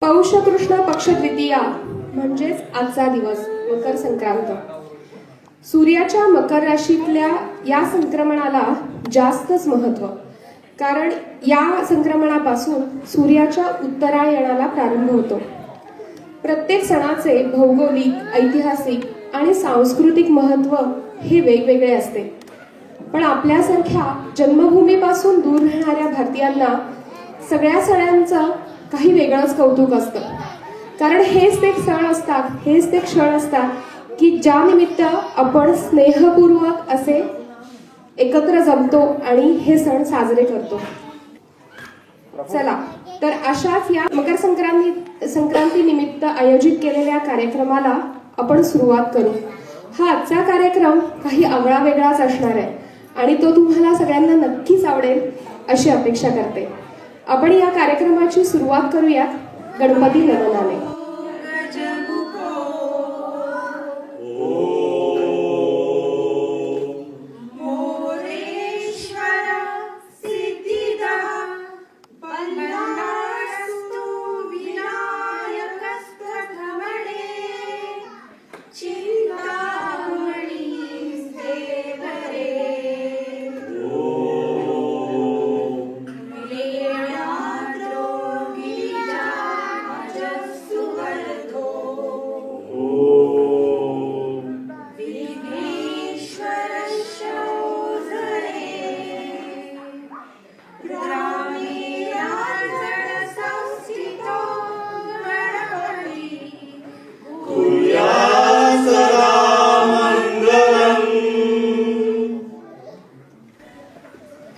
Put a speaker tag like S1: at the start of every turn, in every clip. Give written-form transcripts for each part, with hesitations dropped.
S1: पौष कृष्ण पक्ष द्वितीया म्हणजेच आजचा दिवस मकर संक्रांत. सूर्याच्या मकर राशीतल्या या संक्रमणाला जास्तच महत्व, कारण या संक्रमणापासून सूर्याच्या उत्तरायणाला प्रारंभ होतो. प्रत्येक सणाचे भौगोलिक, ऐतिहासिक आणि सांस्कृतिक महत्व हे वेगवेगळे असते. पण आपल्यासारख्या जन्मभूमीपासून दूर राहणाऱ्या भारतीयांना सगळ्या सणांचं काही वेगळंच कौतुक असतं. कारण हेच ते सण असतात, हेच ते क्षण असतात की ज्या निमित्त आपण स्नेहपूर्वक असे एकत्र जमतो आणि हे सण साजरे करतो. चला तर अशाच या मकर संक्रांती निमित्त आयोजित केलेल्या कार्यक्रमाला आपण सुरुवात करू. हा आजचा कार्यक्रम काही आगळा वेगळाच असणार आहे आणि तो तुम्हाला सगळ्यांना नक्कीच आवडेल अशी अपेक्षा करते. आपण या कार्यक्रमाची सुरुवात करूया गणपती नमनाने.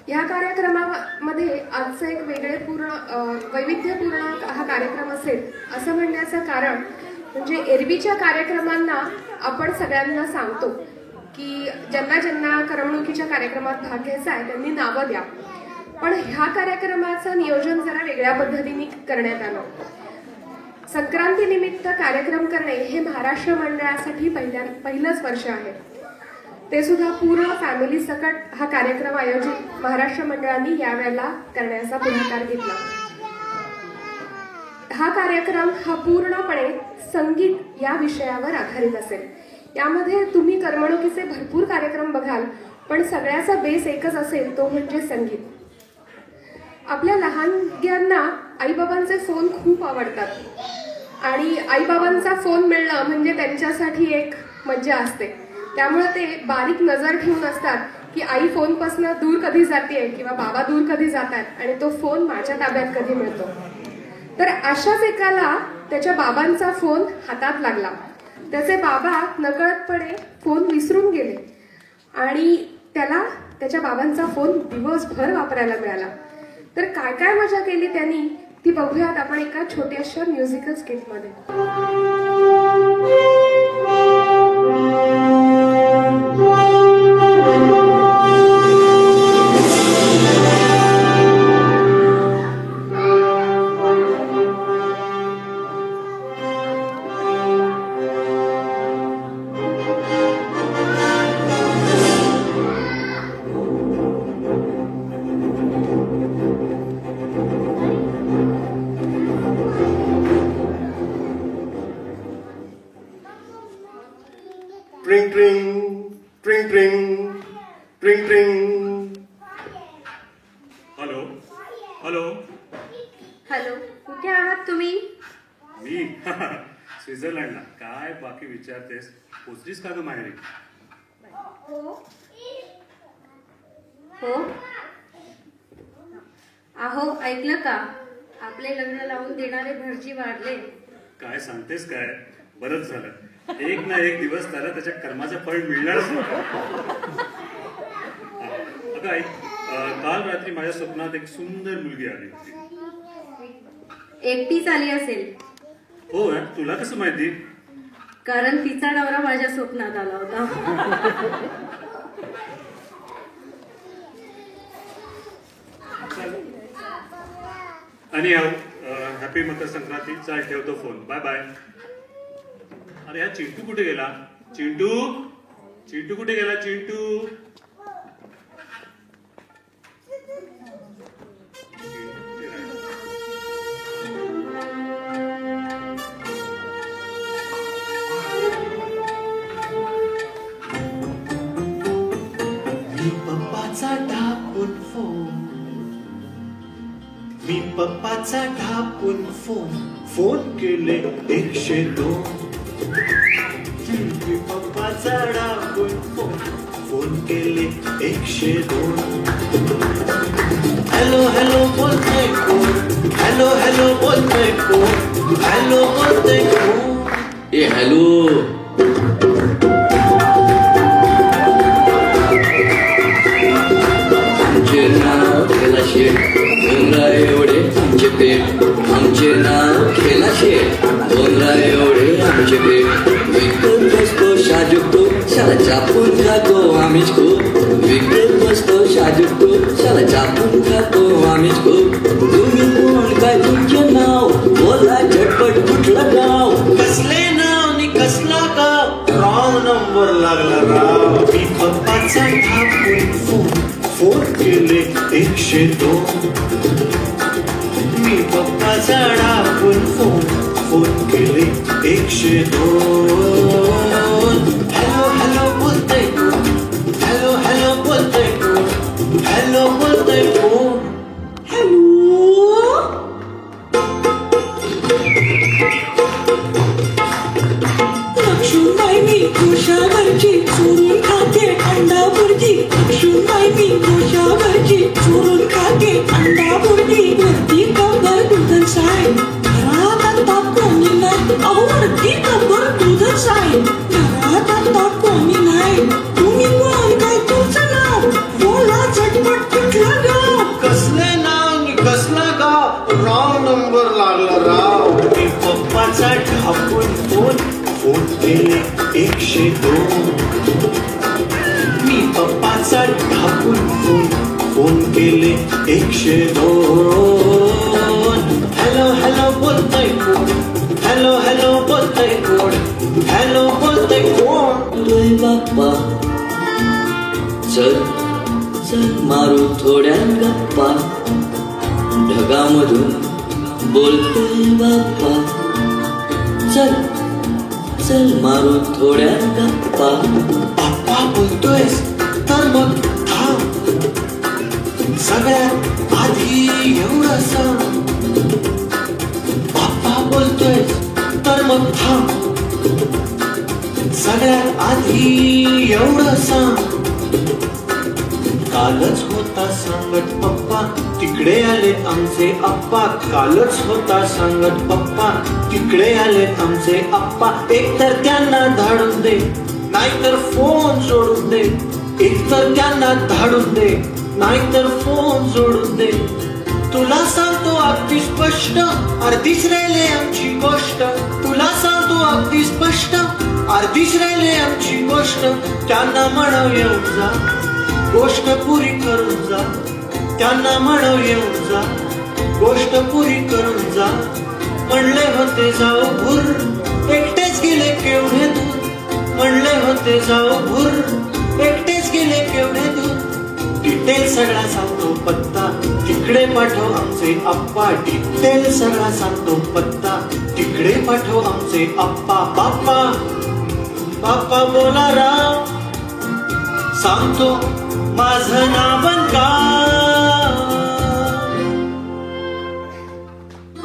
S1: या कार्यक्रमामध्ये आजचा एक वैविध्यपूर्ण हा कार्यक्रम असेल असं म्हणण्याचं कारण म्हणजे एरवीच्या कार्यक्रमांना आपण सगळ्यांना सांगतो की ज्यांना करमणुकीच्या कार्यक्रमात भाग घ्यायचा आहे त्यांनी नावं द्या. पण ह्या कार्यक्रमाचं नियोजन जरा वेगळ्या पद्धतीने करण्यात आलं. संक्रांती निमित्त कार्यक्रम करणे हे महाराष्ट्र मंडळासाठी पहिलंच वर्ष आहे. ते सुद्धा पूर्ण फॅमिली सकट हा कार्यक्रम आयोजित महाराष्ट्र मंडळांनी यावेळेला करण्याचा पुढाकार घेतला. हा कार्यक्रम हा पूर्णपणे संगीत या विषयावर आधारित असेल. यामध्ये तुम्ही करमणुकीचे भरपूर कार्यक्रम बघाल, पण सगळ्याचा बेस एकच असेल, तो म्हणजे संगीत. आपल्या लहानग्यांना आईबाबांचे फोन खूप आवडतात आणि आईबाबांचा फोन मिळणं म्हणजे त्यांच्यासाठी एक मज्जा असते. त्यामुळे ते बारीक नजर ठेवून असतात की आई फोनपासून दूर कधी जाते किंवा बाबा दूर कधी जातात आणि तो फोन माझ्या ताब्यात कधी मिळतो. तर अशाच एकाला त्याच्या बाबांचा फोन हातात लागला. त्याचे बाबा नकळतपणे फोन विसरून गेले आणि त्याला त्याच्या बाबांचा फोन दिवसभर वापरायला मिळाला. तर काय काय मजा केली त्यांनी ती बघूयात आपण एका छोट्याशा म्युझिकल स्किटमध्ये.
S2: ट्रिंग ट्रिंग ट्रिंग ट्रिंग ट्रिंग ट्रिंग. हॅलो हॅलो
S1: हॅलो, कुठे आहात तुम्ही?
S2: मी स्वित्झर्लंडला. काय बाकी विचारतेस? पोचलीस का ग माहेरी?
S1: हो हो.
S3: अहो, ऐकलं का? आपले लग्न लावून देणारे भटजी वाढले.
S2: काय सांगतेस काय? बरंच झालं. एक ना एक दिवस त्याला त्याच्या कर्माचं फळ मिळणारच नव्हतं. अगं आई, काल रात्री माझ्या स्वप्नात एक सुंदर मुलगी आली होती.
S3: एकटीच आली असेल.
S2: हो, तुला कसं माहिती?
S3: कारण तिचा नवरा माझ्या स्वप्नात आला होता.
S2: आणि हॅपी मकर संक्रांती. चाल, ठेवतो फोन. Bye bye. अरे हा चिंटू कुठे गेला? चिंटू कुठे गेला? चिंटू
S4: मी पप्पाचा ढापून फोन, मी पप्पाचा ढापून फोन केले 102. मी पप्पाचा ढापून फोन केले 102. हॅलो हॅलो बोलतोय कोण, हॅलो हॅलो बोलतोय कोण, हॅलो बोलतोय कोण.
S5: ए हॅलो, आमचे नाव खेला शेठ, डोंगरा एवढे आमचे पेट. आमचे नाव खेला शेठ, डोंगरा एवढे आमचे पेट. विकत बसतो शाजुकतो, शाला चापून खातो आम्हीच खूप. विकत बसतो शाजुकतो, शाला चापून खातो आम्हीच खूप. तुम्ही कोण, काय तुमचे नाव, बोला झटपट कुठलं गाव.
S4: कसले नाव नि कसला गाव, रॉंग नंबर लागला राव. मी पप्पाचा ढापून फोन केले 102. मी पप्पाचा ढापून फोन केले 102. हॅलो हॅलो बोलतोय कोण, हॅलो हॅलो बोलतोय कोण, हॅलो बोलतोय कोण.
S6: लक्ष्मीबाई मी कोशावरची चोरून खाते अंडा बुर्जी. लक्ष्मीबाई मी कोशावरची चोरून खाते अंडा बुर्जी. वरती कबर दूध साय, घरात आता कोणी नाही. अहो वरती कबर दूध साय, घरात आता कोणी नाही. तुम्ही कोण, काय तुमचं नाव, बोला झटपट कुठलं गाव.
S4: कसले नाव नि कसला गाव, रॉंग नंबर लागला राव. मी पप्पाचा ढापून फोन केले 102. मी पप्पाचा ढापून फोन केले 102. हॅलो हॅलो बोलतोय कोण, हॅलो हॅलो बोलतोय कोण, हॅलो बोलतोय कोण.
S5: रे बाप्पा, चल चल मारू थोड्या गप्पा. ढगामधून बोलतोय बाप्पा, चल चल मारू थोड्या गप्पा.
S4: पप्पा बोलतोयस तर मग थांब, सगळ्यात आधी एवढं सांग. पप्पा बोलतोयस तर मग थांब, सगळ्यात आधी एवढं सांग. कालच होता सांगत पप्पा, तिकडे आले आमचे अप्पा. कालच होता सांगत पप्पा, तिकडे आले आमचे अप्पा. एकतर त्यांना धाडून दे, नाहीतर फोन सोडून दे. एकतर त्यांना धाडून दे, नाहीतर फोन सोडून दे. तुला सांगतो अगदी स्पष्ट, अर्धीच राहिले आमची गोष्ट. तुला सांगतो अगदी स्पष्ट, अर्धीच राहिले आमची गोष्ट. त्यांना म्हणाव येऊन जा, गोष्ट पुरी करून जा. त्यांना म्हणाव येऊन जा, गोष्ट पुरी करून जा. म्हणले होते जाऊ भूर, एकटेच गेले केवढे दूर. म्हणले होते जाऊ भूर, एकटेच गेले केवढे दूर. डिटेल सगळा सांगतो पत्ता, तिकडे पाठव आमचे अप्पा. डिटेल सगळा सांगतो पत्ता, तिकडे पाठव आमचे अप्पा. बाप्पा बाप्पा बोला राव, सांगतो माझं नाव गाव.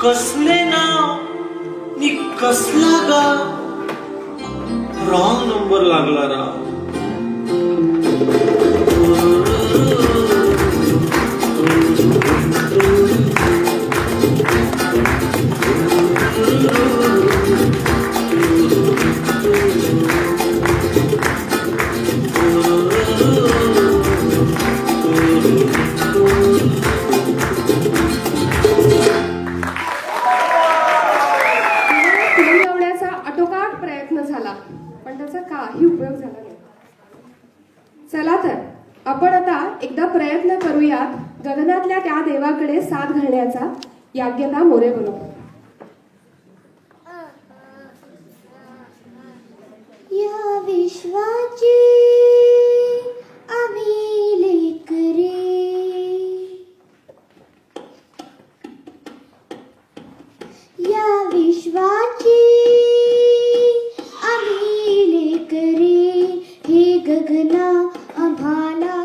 S4: कसले नाव नि कसला गाव, रॉंग नंबर लागला राव.
S1: लावण्याचा आटोकाट प्रयत्न झाला, पण त्याचा काही उपयोग झाला नाही. चला तर आपण आता एकदा प्रयत्न करूयात गगनातल्या त्या देवाकडे साथ घालण्याचा. याज्ञता मोरे बरोबर.
S7: या विश्वाची आम्ही लेकरे, या विश्वाची आम्ही लेकरे. हे गगना आम्हाला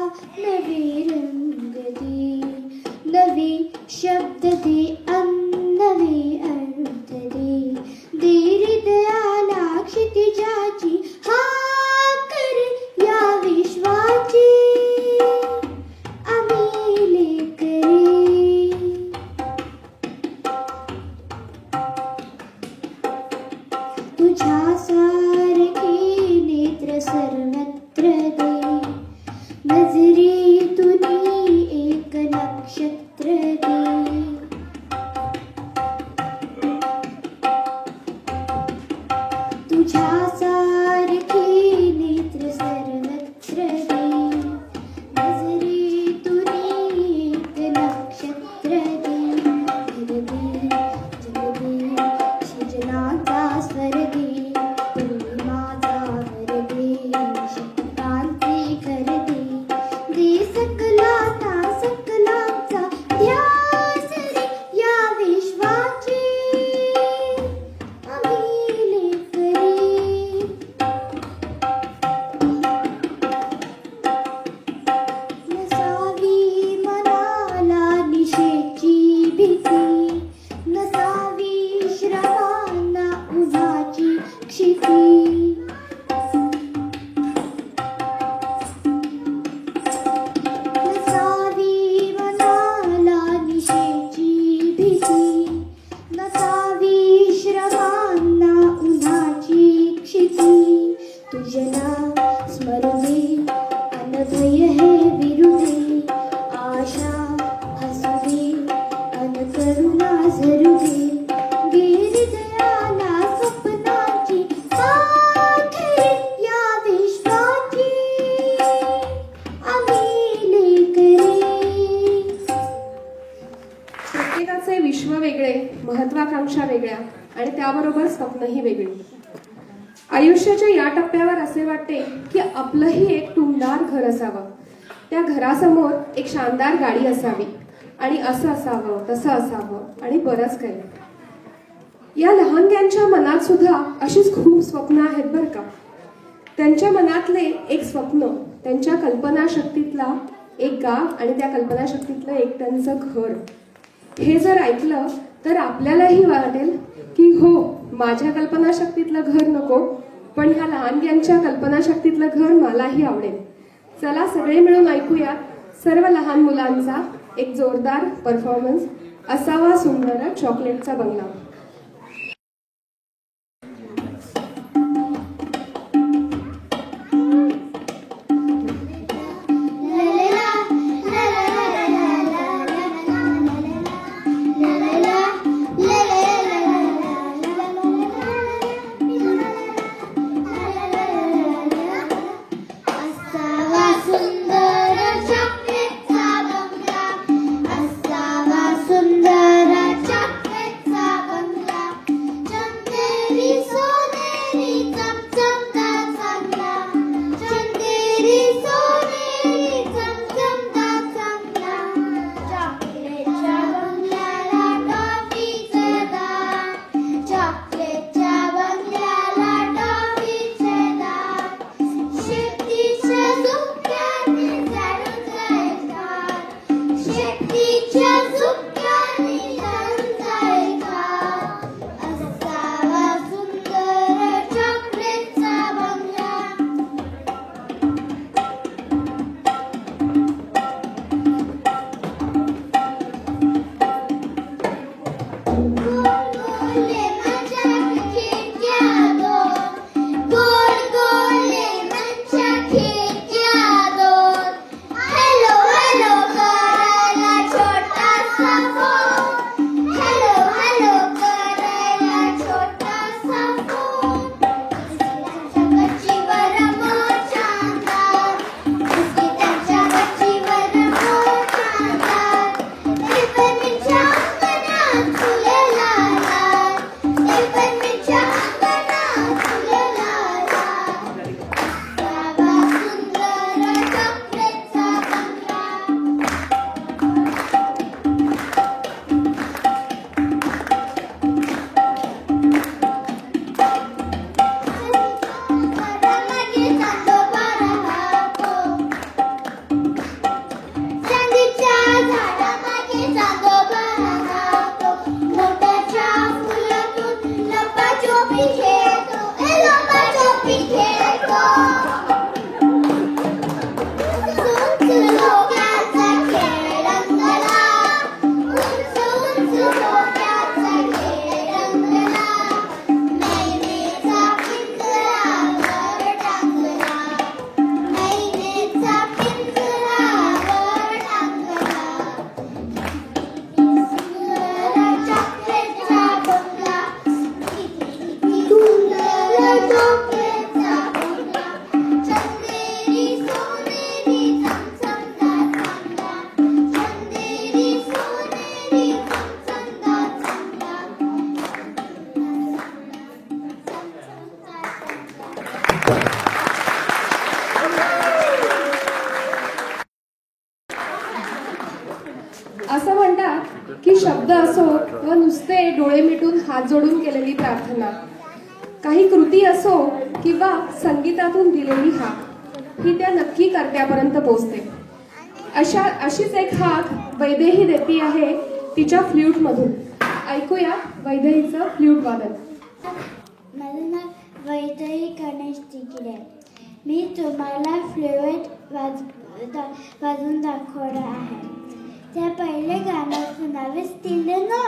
S7: नजरेतून एक नक्षत्र दे. तुझ्यासारखे नेत्र सर्वत्र दे. नजरेतून एक नक्षत्र दे. घर दे, जग दे, सृजनाचा स्वर दे. तुम्ही माझा वर दे, शतकांचे घर दे. दे सकलाचा सकलाचा ध्यास रे या विश्वाची आम्ही लेकरे. नसावी मनाला निशेची भीती. नसावी श्रमांना उन्हाची क्षिती. नसावी मनाला निशेची भीती. नसावी श्रमांना उन्हाची क्षिती. तुझना स्मरुदे अनभय हे विरुदे. आशा हसुदे अन करुणा झरुदे. गे हृदयाला स्वप्नाची साथ रे या विश्वाची आम्ही लेकरे.
S1: प्रत्येकाचे विश्व वेगळे, महत्वाकांक्षा वेगळ्या आणि त्याबरोबर स्वप्नही वेगळी. आयुष्याच्या या टप्प्यावर असे वाटते की आपलंही एक टुमदार घर असावं. त्या घरासमोर एक शानदार गाडी असावी आणि असं असावं तसं असावं आणि बरंच काही. या लहानग्यांच्या मनात सुद्धा अशीच खूप स्वप्न आहेत बरं का. त्यांच्या मनातले एक स्वप्न, त्यांच्या कल्पनाशक्तीतला एक गाव आणि त्या कल्पनाशक्तीतलं एक त्यांचं घर, हे जर ऐकलं तर आपल्यालाही वाटेल की हो, माझ्या कल्पनाशक्तीतलं घर नको, पण ह्या लहानग्यांच्या कल्पनाशक्तीतलं घर मलाही आवडेल. चला सगळे मिळून ऐकूया सर्व लहान मुलांचा एक जोरदार परफॉर्मन्स, असावा सुंदर चॉकलेटचा बंगला.
S7: असावा सुंदर चॉकलेटचा बंगला. असावा सुंदर चॉकलेटचा बंगला.
S1: असं म्हणतात की शब्द असो व नुसते डोळे मिटून हात जोडून केलेली प्रार्थना, काही कृती असो किंवा संगीतातून दिलेली हाक, ही त्या नक्की कर्त्यापर्यंत पोहोचते. अशीच एक हाक वैदेही देती आहे तिच्या फ्ल्यूट मधून. ऐकूया वैदेहीचं फ्ल्यूट वादन.
S7: माझं नाव वैदेही गणेश तिकडे. मी तुम्हाला फ्ल्यूट वाजवून दाखवणार आहे. त्या पहिले गाण्याचं नावच दिलं ना.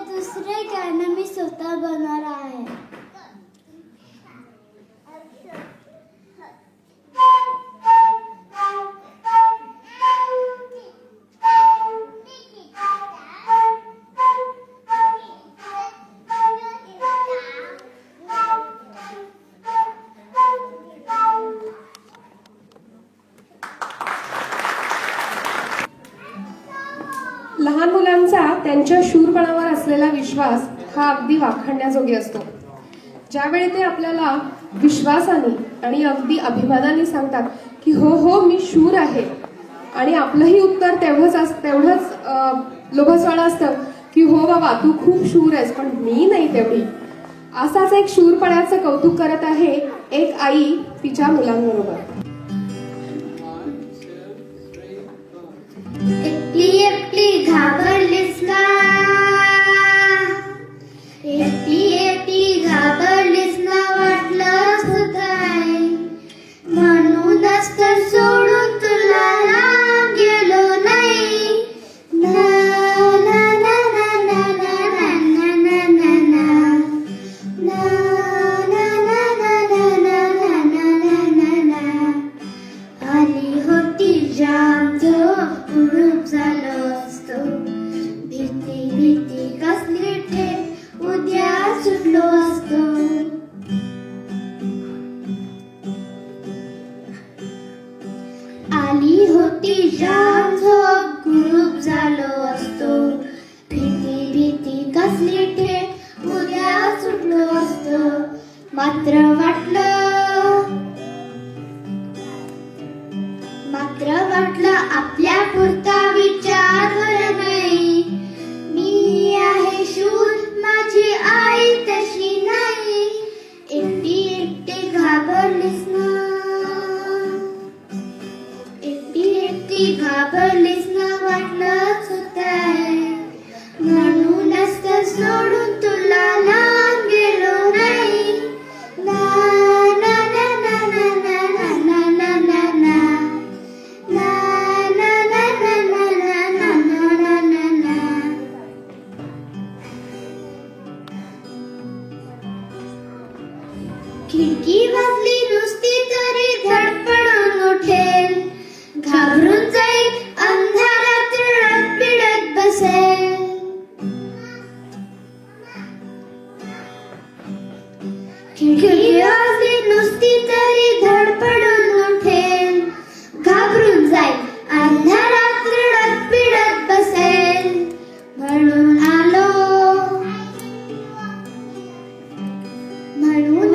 S7: दुसरे गाणं मी स्वतः बनवणार आहे.
S1: लहान मुलांचा त्यांच्या शूरपणावर असलेला विश्वास हा अगदी वाखाणण्याजोगी असतो. ज्यावेळी ते आपल्याला विश्वासाने आणि अगदी अभिमानाने सांगतात की हो हो मी शूर आहे, आणि आपलंही उत्तर तेवढंच लोभसवाणं असतं की हो बाबा तू खूप शूर आहेस पण मी नाही तेवढी. असाच एक शूरपणाचं कौतुक करत आहे एक आई तिच्या मुलांबरोबर.
S7: एकटी एकटी घाबरलीस ना, एकटी एकटी घाबरलीस ना, वाटलं काय म्हणूनच तर सोडून तुला लांब गेलो नाही. ना ना ना ना ना ना ना ना ना ना ना ना ना ना ना ना. आली होती जाम झोप झालो असतो, भीती भीती कसली ठे उद्या सुटलो असतो. आली होती जाम झोप ग्रुप झालो असतो, भीती भीती कसली ठे उद्या सुटलो असतो. मात्र वाटलं आपल्या पुरता विचार नाही. मी आहे शूर, माझी आई तशी नाही. एकटी एकटी घाबरलीस ना, एकटी एकटी घाबरलीस ना, वाटलंच होतंय म्हणूनच तर सोडून तुला लांब गेलो नाही. ना ना ना ना ना ना ना ना ना ना खिडकी वाजली नुसती तरी धडपडून उठेल, घाबरून जाईल अंधारात रडत पिडत बसेल. खिडकी वाजली नुसती तरी धडपडून उठेल, घाबरून जाईल अंधारात रडत पिडत बसेल. म्हणून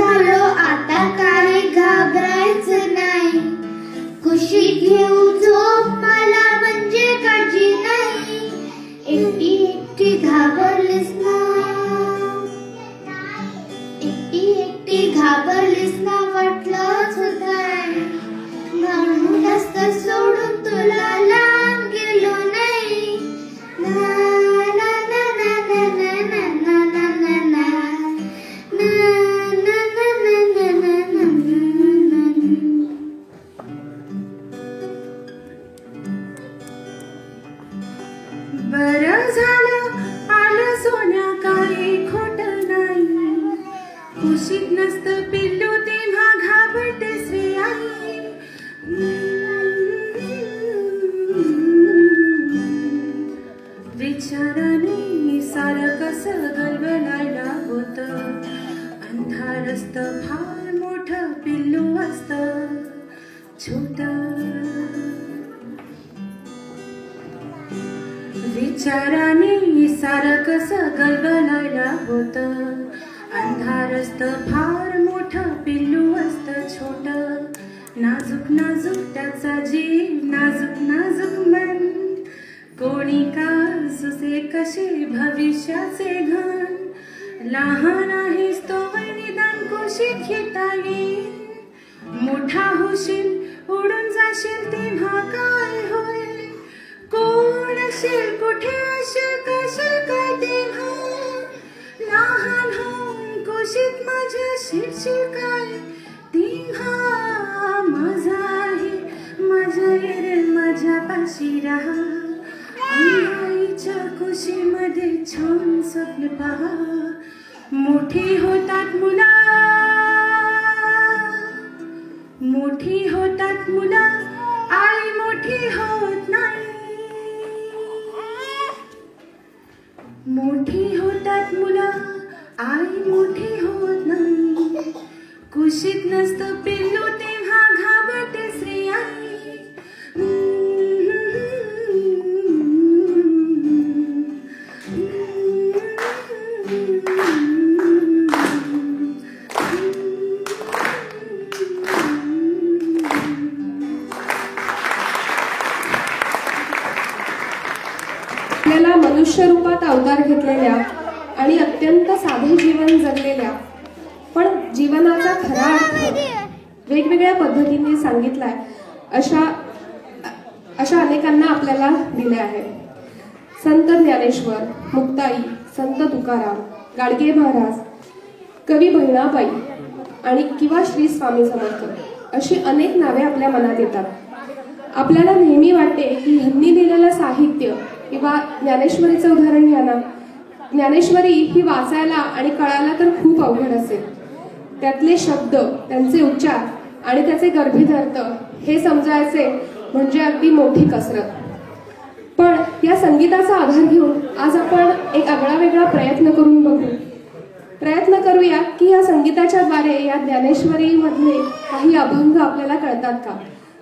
S7: आलो आता काही घाबरायचं नाही. कुशीत घेऊ झोप मला म्हणजे काळजी नाही. एकटी एकटी घाबरलीस ना, एकटी एकटी घाबरलीस ना, वाटलंच होतंय म्हणूनच तर सोडून तुला लांब गेलो नाही. ना ना ना ना ना ना ना ना ना ना.
S8: विचाराने सारं कसं गलबलायला होतं. अंधार असतं फार मोठं, पिल्लू असतं छोटं. नाजूक नाजूक त्याचा जीव, नाजूक नाजूक मन. कोणी का सुसे कसे भविष्याचे घन. लहान आहेस तो निदान कुशीत घेता येईल. मोठा होशील उडून जाशील तेव्हा काय होईल. कोण असेल कुठे असेल कसे काय तेव्हा. लहान होऊन कुशीत माझ्या शिरशील काय तेव्हा. माझा आहे माझ्या रे माझ्या पाशी राहा. आईच्या कुशीमध्ये छान स्वप्न पहा. मोठी होतात मुला, मोठी होतात मुला, आई मोठी होत नाही. मोठी होतात मुला, आई मोठी होत नाही. कुशीत नसतं पिल्लू तेव्हा घाबरते श्री आई.
S1: आपल्याला मनुष्य रूपात अवतार घेतलेल्या आणि अत्यंत साधे जीवन जगलेल्या पण जीवनाचा खरा अर्थ वेगवेगळ्या पद्धतीने सांगितलाय अशा अनेकांना आपल्याला दिले आहे. संत ज्ञानेश्वर, मुक्ताई, संत तुकाराम, गाडगे महाराज, कवी बहिणाबाई आणि किंवा श्री स्वामी समर्थ अशी अनेक नावे आपल्या मनात येतात. आपल्याला नेहमी वाटते की ह्यांनी दिलेलं साहित्य किंवा ज्ञानेश्वरीचं उदाहरण घ्या ना. ज्ञानेश्वरी ही वाचायला आणि कळायला तर खूप अवघड असेल. त्यातले शब्द, त्यांचे उच्चार आणि त्याचे गर्भित अर्थ हे समजायचे म्हणजे अगदी मोठी कसरत. पण या संगीताचा आधार घेऊन आज आपण एक आगळा वेगळा प्रयत्न करून बघू. प्रयत्न करूया की या संगीताच्या द्वारे या ज्ञानेश्वरी मधले काही अभंग आपल्याला कळतात का.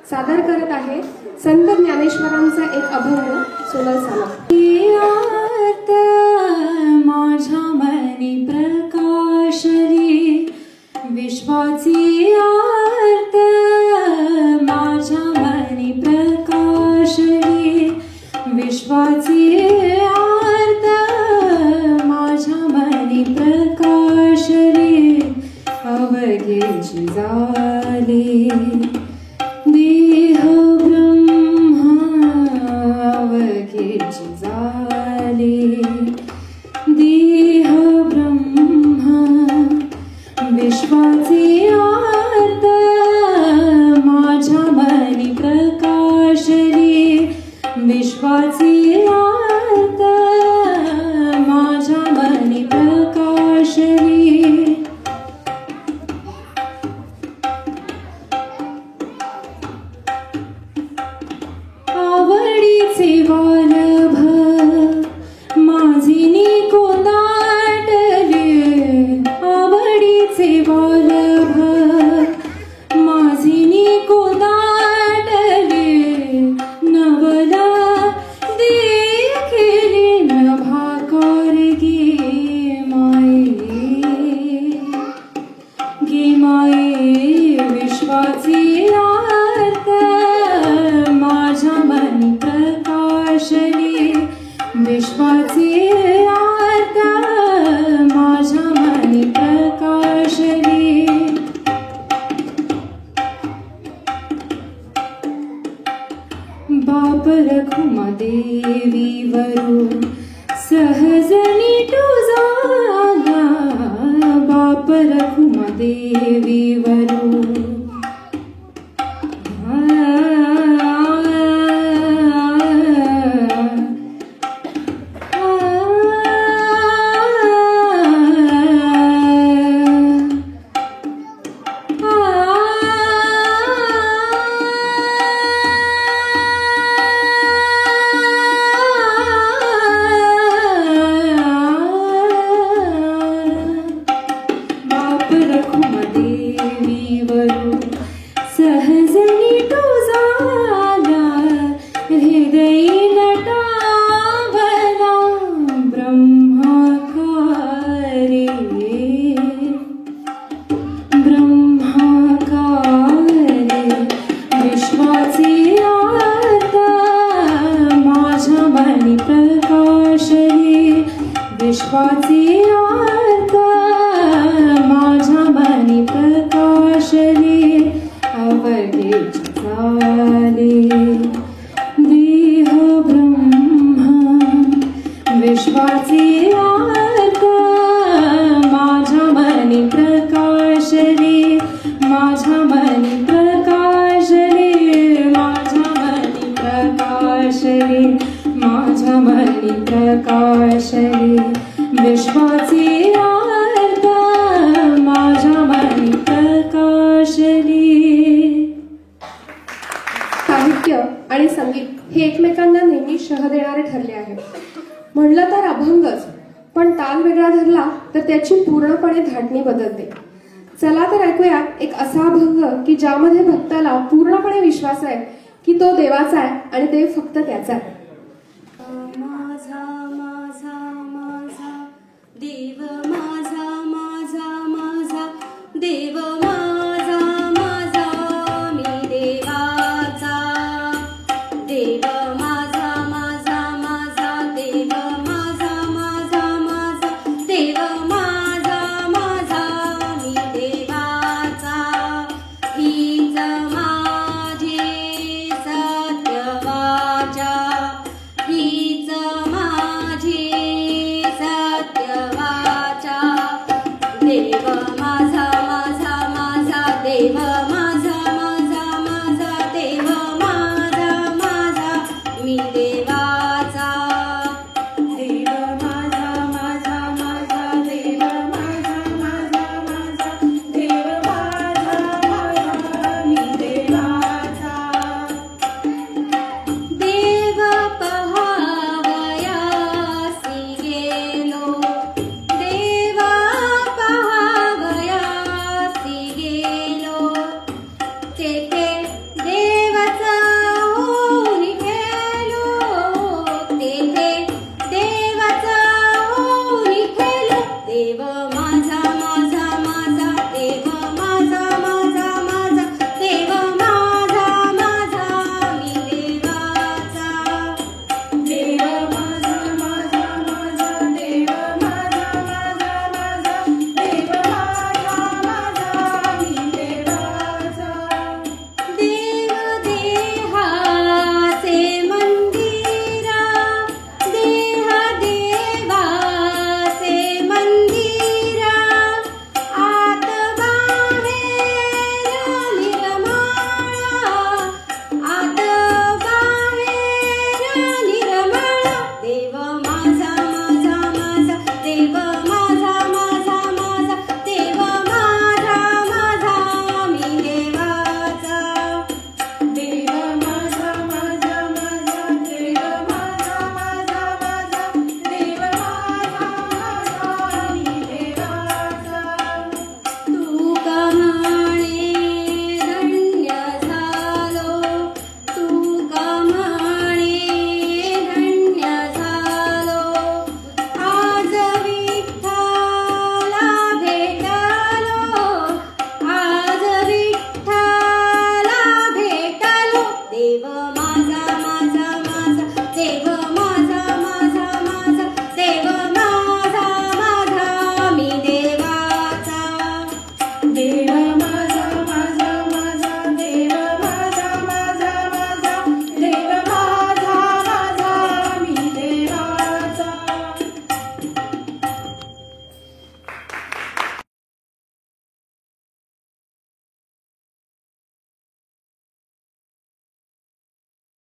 S1: सादर करत आहे संत ज्ञानेश्वरांचा एक अभंग सोनल साला.
S8: माझ्या मनी प्रकाश रे विश्वाची आर्त. माझ्या मनी प्रकाश रे विश्वाची आर्त. माझ्या मनी प्रकाश रे अवघेची झाले. देह ब्रह्मा अवघेची झाले. देह ब्रह्मा विश्वाचे आर्त. माझ्या मनी प्रकाश रे विश्वाचे आर्त. माझ्या मनी प्रकाश रे. आवडीचे वालभ माझी निको दाटले. आवडीचे वालभ माझी निको दाटले. नवला देखिले न भाकर गे माये. गे माये विश्वाची आर्त. माझ्या मनी प्रकाश रे विश्वाचे आर्त. माझ्या मनी प्रकाश रे. बाप रखुमा देवी वरू सहजनी तुझा. बाप रखुमा देवी वरू सहजनी तुझा. हृदयी नटावर विश्वाचे आर्त माझ्या मनी प्रकाशले अवघेच झाले देह ब्रह्म विश्वाचे आर्त माझ्या मनी प्रकाशले माझ्या मनी प्रकाशले माझ्या मनी प्रकाशले माझ्या मनी प्रकाशले विश्वाचे आर्त माझ्या मनी प्रकाशले.
S1: साहित्य आणि संगीत हे एकमेकांना नेहमी शह देणारे ठरले आहे. म्हणलं तर अभंगच, पण ताल वेगळा धरला तर त्याची पूर्णपणे धाटणी बदलते. चला तर ऐकूया एक असा अभंग की ज्यामध्ये भक्ताला पूर्णपणे विश्वास आहे की तो देवाचा आहे आणि देव फक्त त्याचा आहे.
S8: माझा माझा माझा देव माझा माझा माझा देव माझा माझा मी देवाचा देव माझा माझा माझा देव माझा माझा माझा देव माझा माझा मी देवाचा हीच माझी सत्यवाचा हीच माझी सत्यवाचा देव माझा माझा माझा देव माझा माझा माझा देव माझा माझा मी देवाचा देव माझा माझा माझा देव माझा माझा माझा देव माझा माझा मी देवाचा देव पहावयासी गेलो देव पहावयासी गेलो तेथे